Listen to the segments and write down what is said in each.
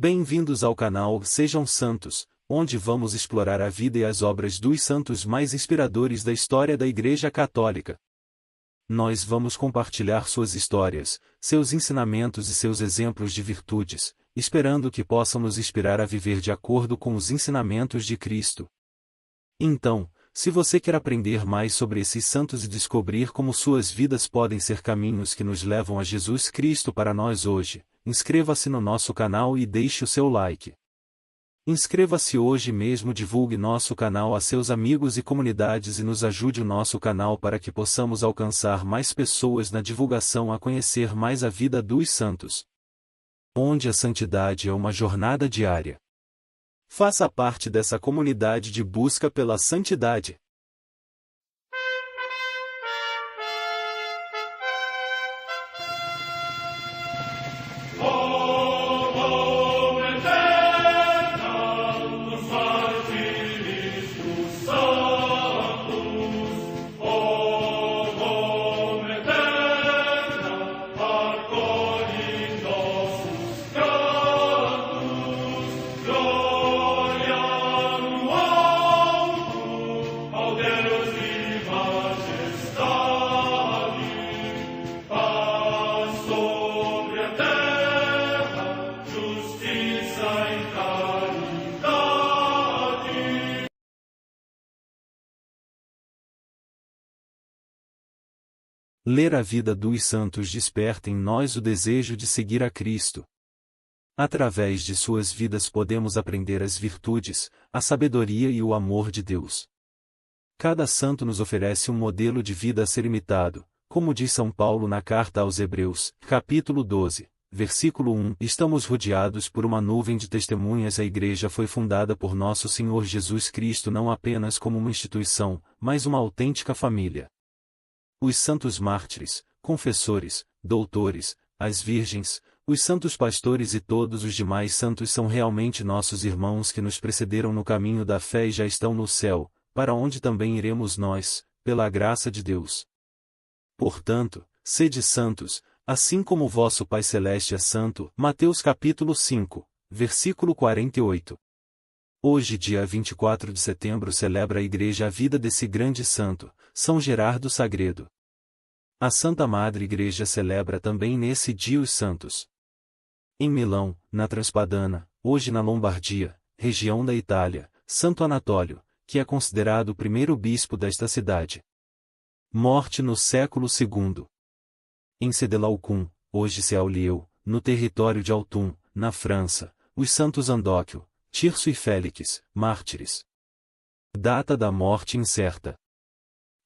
Bem-vindos ao canal Sejam Santos, onde vamos explorar a vida e as obras dos santos mais inspiradores da história da Igreja Católica. Nós vamos compartilhar suas histórias, seus ensinamentos e seus exemplos de virtudes, esperando que possam nos inspirar a viver de acordo com os ensinamentos de Cristo. Então, se você quer aprender mais sobre esses santos e descobrir como suas vidas podem ser caminhos que nos levam a Jesus Cristo para nós hoje, inscreva-se no nosso canal e deixe o seu like. Inscreva-se hoje mesmo, divulgue nosso canal a seus amigos e comunidades e nos ajude o nosso canal para que possamos alcançar mais pessoas na divulgação a conhecer mais a vida dos santos. Onde a santidade é uma jornada diária. Faça parte dessa comunidade de busca pela santidade. Ler a vida dos santos desperta em nós o desejo de seguir a Cristo. Através de suas vidas podemos aprender as virtudes, a sabedoria e o amor de Deus. Cada santo nos oferece um modelo de vida a ser imitado, como diz São Paulo na carta aos Hebreus, capítulo 12, versículo 1. Estamos rodeados por uma nuvem de testemunhas. A Igreja foi fundada por nosso Senhor Jesus Cristo não apenas como uma instituição, mas uma autêntica família. Os santos mártires, confessores, doutores, as virgens, os santos pastores e todos os demais santos são realmente nossos irmãos que nos precederam no caminho da fé e já estão no céu, para onde também iremos nós, pela graça de Deus. Portanto, sede santos, assim como o vosso Pai Celeste é santo. Mateus capítulo 5, versículo 48. Hoje, dia 24 de setembro, celebra a Igreja a vida desse grande santo, São Gerardo Sagredo. A Santa Madre Igreja celebra também nesse dia os santos. Em Milão, na Transpadana, hoje na Lombardia, região da Itália, Santo Anatólio, que é considerado o primeiro bispo desta cidade. Morte no século II. Em Cedelalcum, hoje Ceaulieu, no território de Autun, na França, os santos Andóquio, Tirso e Félix, mártires. Data da morte incerta.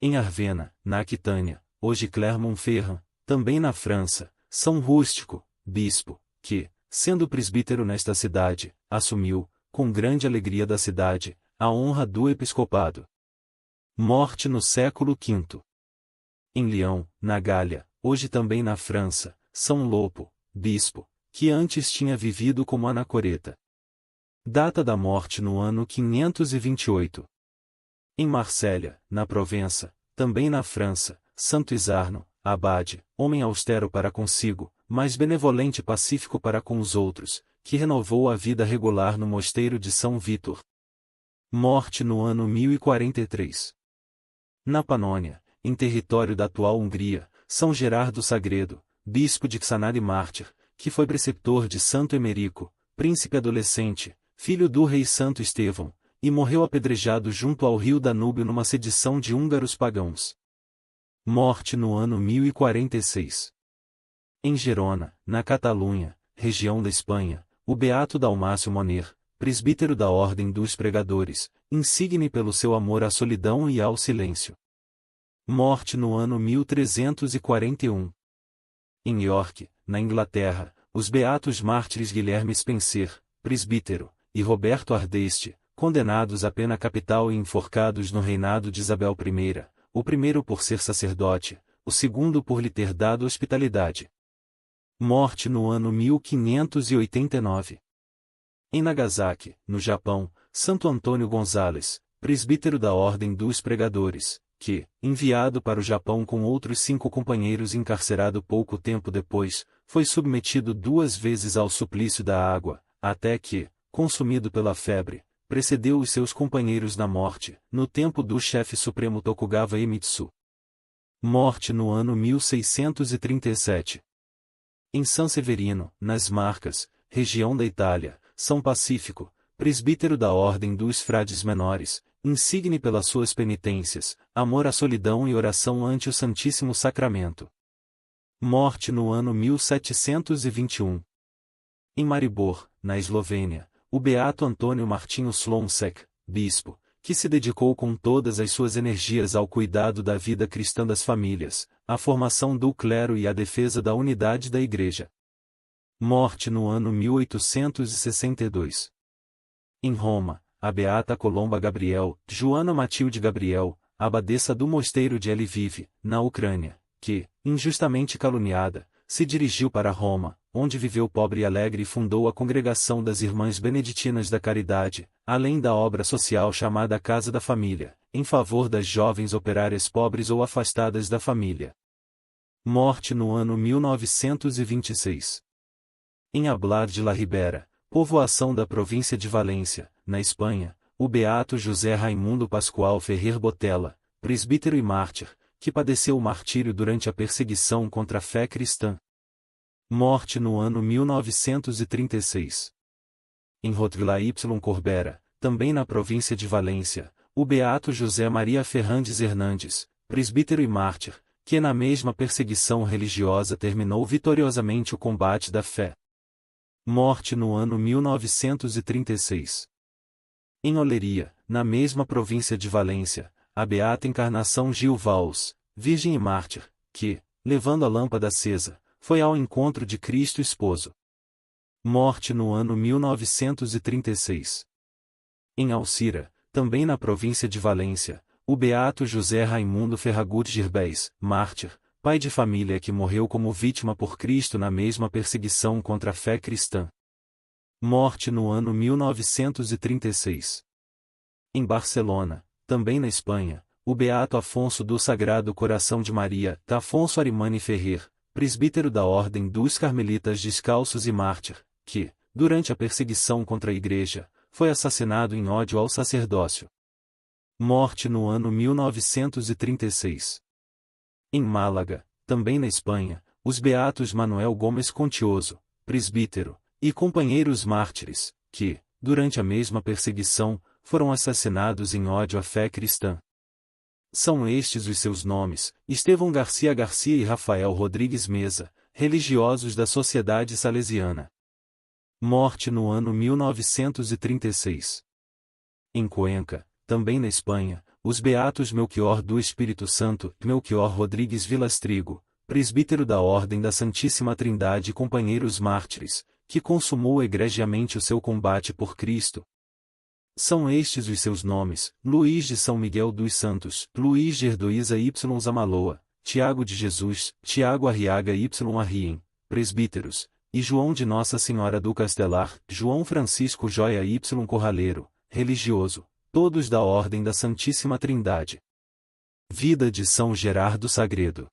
Em Arvena, na Aquitânia, hoje Clermont-Ferrand, também na França, São Rústico, bispo, que, sendo presbítero nesta cidade, assumiu, com grande alegria da cidade, a honra do episcopado. Morte no século V. Em Lyon, na Gália, hoje também na França, São Lopo, bispo, que antes tinha vivido como anacoreta. Data da morte no ano 528. Em Marsella, na Provença, também na França, Santo Isarno, abade, homem austero para consigo, mas benevolente e pacífico para com os outros, que renovou a vida regular no mosteiro de São Vítor. Morte no ano 1043. Na Panônia, em território da atual Hungria, São Gerardo Sagredo, bispo de Xanari mártir, que foi preceptor de Santo Emerico, príncipe adolescente, filho do rei Santo Estevão, e morreu apedrejado junto ao rio Danúbio numa sedição de húngaros pagãos. Morte no ano 1046. Em Gerona, na Catalunha, região da Espanha, o beato Dalmácio Moner, presbítero da Ordem dos Pregadores, insigne pelo seu amor à solidão e ao silêncio. Morte no ano 1341. Em York, na Inglaterra, os beatos mártires Guilherme Spencer, presbítero, e Roberto Ardeste, condenados à pena capital e enforcados no reinado de Isabel I, o primeiro por ser sacerdote, o segundo por lhe ter dado hospitalidade. Morte no ano 1589. Em Nagasaki, no Japão, Santo Antônio Gonzales, presbítero da Ordem dos Pregadores, que, enviado para o Japão com outros 5 companheiros e encarcerado pouco tempo depois, foi submetido 2 vezes ao suplício da água, até que, consumido pela febre, precedeu os seus companheiros na morte, no tempo do chefe supremo Tokugawa Iemitsu. Morte no ano 1637. Em San Severino, nas Marcas, região da Itália, São Pacífico, presbítero da Ordem dos Frades Menores, insigne pelas suas penitências, amor à solidão e oração ante o Santíssimo Sacramento. Morte no ano 1721. Em Maribor, na Eslovênia, o beato Antônio Martinho Slomšek, bispo, que se dedicou com todas as suas energias ao cuidado da vida cristã das famílias, à formação do clero e à defesa da unidade da Igreja. Morte no ano 1862. Em Roma, a beata Colomba Gabriel, Joana Matilde Gabriel, abadesa do mosteiro de Lviv, na Ucrânia, que, injustamente caluniada, se dirigiu para Roma, onde viveu pobre e alegre e fundou a Congregação das Irmãs Beneditinas da Caridade, além da obra social chamada Casa da Família, em favor das jovens operárias pobres ou afastadas da família. Morte no ano 1926. Em Ablar de la Ribera, povoação da província de Valência, na Espanha, o beato José Raimundo Pascoal Ferrer Botella, presbítero e mártir, que padeceu o martírio durante a perseguição contra a fé cristã. Morte no ano 1936. Em Rotvila y Corbera, também na província de Valência, o beato José Maria Ferrandes Hernandes, presbítero e mártir, que na mesma perseguição religiosa terminou vitoriosamente o combate da fé. Morte no ano 1936. Em Oleria, na mesma província de Valência, a beata Encarnação Gil Valls, virgem e mártir, que, levando a lâmpada acesa, foi ao encontro de Cristo Esposo. Morte no ano 1936. Em Alcira, também na província de Valência, o beato José Raimundo Ferragut Girbéis, mártir, pai de família que morreu como vítima por Cristo na mesma perseguição contra a fé cristã. Morte no ano 1936. Em Barcelona, também na Espanha, o beato Afonso do Sagrado Coração de Maria, Afonso Arimani Ferrer, presbítero da Ordem dos Carmelitas Descalços e mártir, que, durante a perseguição contra a Igreja, foi assassinado em ódio ao sacerdócio. Morte no ano 1936. Em Málaga, também na Espanha, os beatos Manuel Gomes Contioso, presbítero, e companheiros mártires, que, durante a mesma perseguição, foram assassinados em ódio à fé cristã. São estes os seus nomes: Estevão Garcia Garcia e Rafael Rodrigues Meza, religiosos da Sociedade Salesiana. Morte no ano 1936. Em Cuenca, também na Espanha, os beatos Melchior do Espírito Santo, Melchior Rodrigues Vilastrigo, presbítero da Ordem da Santíssima Trindade e companheiros mártires, que consumou egregiamente o seu combate por Cristo. São estes os seus nomes: Luís de São Miguel dos Santos, Luís de Herdoísa y Zamaloa, Tiago de Jesus, Tiago Arriaga y Arrien, presbíteros, e João de Nossa Senhora do Castelar, João Francisco Joia y Corraleiro, religioso, todos da Ordem da Santíssima Trindade. Vida de São Gerardo Sagredo.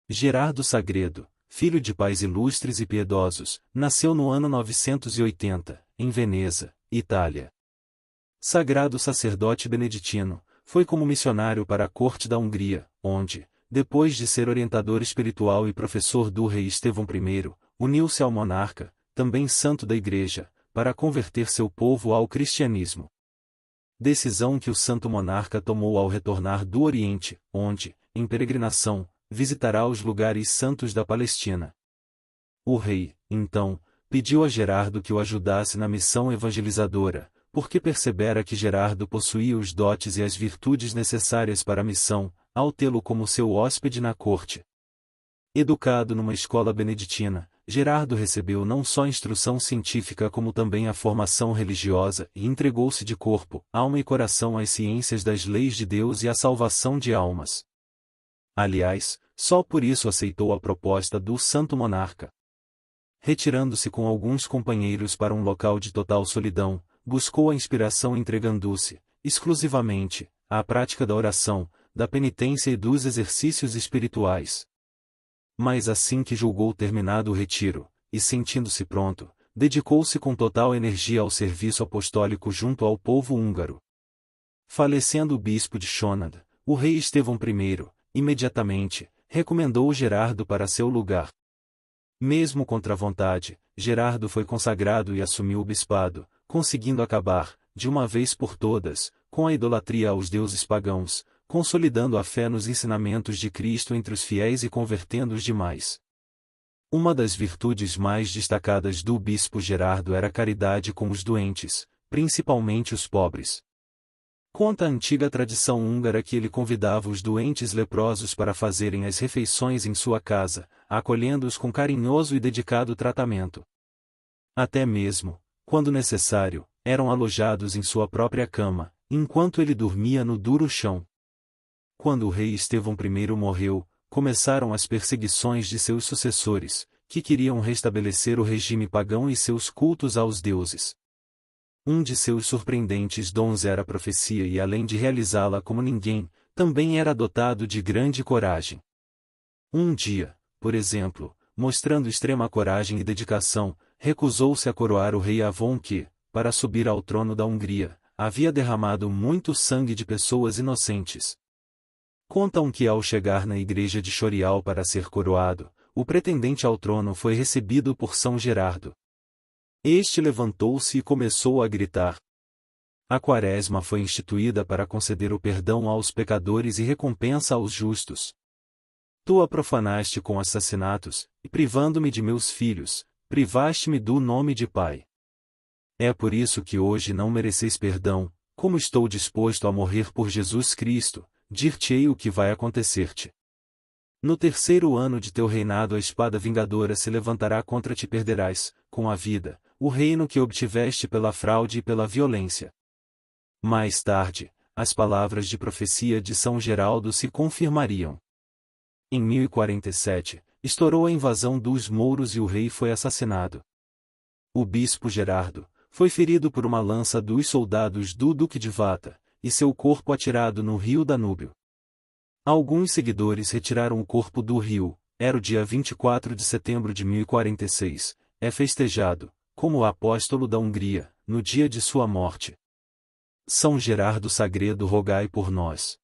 Gerardo Sagredo, filho de pais ilustres e piedosos, nasceu no ano 980, em Veneza, Itália. Sagrado sacerdote beneditino, foi como missionário para a corte da Hungria, onde, depois de ser orientador espiritual e professor do rei Estevão I, uniu-se ao monarca, também santo da Igreja, para converter seu povo ao cristianismo. Decisão que o santo monarca tomou ao retornar do Oriente, onde, em peregrinação, visitará os lugares santos da Palestina. O rei, então, pediu a Gerardo que o ajudasse na missão evangelizadora, porque percebera que Gerardo possuía os dotes e as virtudes necessárias para a missão, ao tê-lo como seu hóspede na corte. Educado numa escola beneditina, Gerardo recebeu não só instrução científica como também a formação religiosa e entregou-se de corpo, alma e coração às ciências das leis de Deus e à salvação de almas. Aliás, só por isso aceitou a proposta do santo monarca. Retirando-se com alguns companheiros para um local de total solidão, buscou a inspiração entregando-se, exclusivamente, à prática da oração, da penitência e dos exercícios espirituais. Mas assim que julgou terminado o retiro, e sentindo-se pronto, dedicou-se com total energia ao serviço apostólico junto ao povo húngaro. Falecendo o bispo de Sonad, o rei Estevão I, imediatamente, recomendou Gerardo para seu lugar. Mesmo contra a vontade, Gerardo foi consagrado e assumiu o bispado, conseguindo acabar, de uma vez por todas, com a idolatria aos deuses pagãos, consolidando a fé nos ensinamentos de Cristo entre os fiéis e convertendo os demais. Uma das virtudes mais destacadas do bispo Gerardo era a caridade com os doentes, principalmente os pobres. Conta a antiga tradição húngara que ele convidava os doentes leprosos para fazerem as refeições em sua casa, acolhendo-os com carinhoso e dedicado tratamento. Até mesmo, quando necessário, eram alojados em sua própria cama, enquanto ele dormia no duro chão. Quando o rei Estevão I morreu, começaram as perseguições de seus sucessores, que queriam restabelecer o regime pagão e seus cultos aos deuses. Um de seus surpreendentes dons era a profecia e além de realizá-la como ninguém, também era dotado de grande coragem. Um dia, por exemplo, mostrando extrema coragem e dedicação, recusou-se a coroar o rei Avon que, para subir ao trono da Hungria, havia derramado muito sangue de pessoas inocentes. Contam que ao chegar na igreja de Chorial para ser coroado, o pretendente ao trono foi recebido por São Gerardo. Este levantou-se e começou a gritar. A quaresma foi instituída para conceder o perdão aos pecadores e recompensa aos justos. Tu a profanaste com assassinatos, e privando-me de meus filhos, privaste-me do nome de pai. É por isso que hoje não mereceis perdão, como estou disposto a morrer por Jesus Cristo, dir-te-ei o que vai acontecer-te. No terceiro ano de teu reinado a espada vingadora se levantará contra ti e perderás, com a vida, o reino que obtiveste pela fraude e pela violência. Mais tarde, as palavras de profecia de São Geraldo se confirmariam. Em 1047, estourou a invasão dos mouros e o rei foi assassinado. O bispo Gerardo foi ferido por uma lança dos soldados do Duque de Vata, e seu corpo atirado no rio Danúbio. Alguns seguidores retiraram o corpo do rio, era o dia 24 de setembro de 1046, é festejado, como o apóstolo da Hungria, no dia de sua morte. São Gerardo Sagredo, rogai por nós.